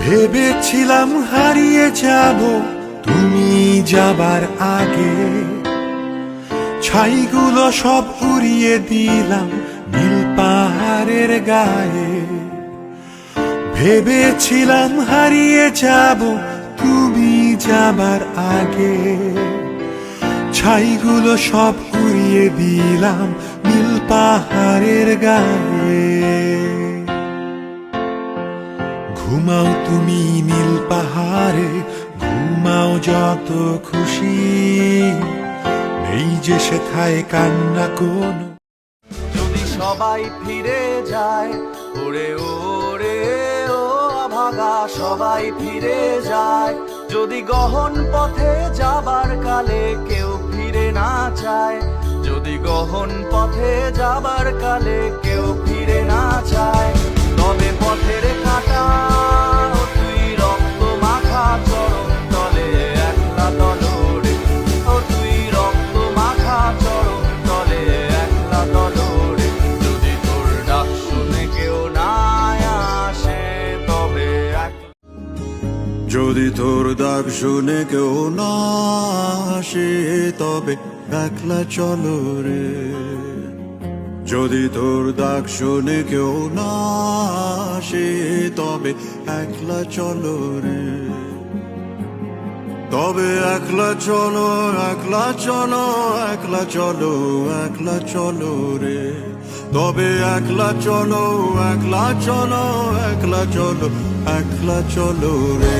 ভেবেছিলাম হারিয়ে যাব তুমি যাবার আগে, ছাইগুলো সব উড়িয়ে দিলাম নীল পাহাড়ের গায়ে। ভেবেছিলাম হারিয়ে যাব তুমি যাবার আগে, ছাইগুলো সব উড়িয়ে দিলাম নীল পাহাড়ের গায়ে। ঘুমাও তুমি নীল পাহাড়ে, ঘুমাও যত খুশি, নেই যে সেথায় কান্না কোনো। যদি সবাই ফিরে যায় ওরে ওরে ও ভাগা, সবাই ফিরে যায়। যদি গহন পথে যাবার কালে কেউ ফিরে না চায়, যদি গহন পথে যাবার কালে কেউ ফিরে না চায়, তবে পথের কাঁটা তুই রক্ত মাখা চরণ তলে একলা দলরে, ও তুই রক্ত মাখা চরণ তলে একলা দলরে। যদি তোর ডাক শুনে কেউ না আসে তবে যদি তোর ডাক শুনে কেউ না আসে তবে একলা চলো রে। যদি তোর ডাক শুনে কেউ না আসে তবে একলা চলো রে। তবে একলা চলো, একলা চলো, একলা চলো, একলা চলো রে। তবে একলা চলো, একলা চলো, একলা চলো, একলা চলো রে।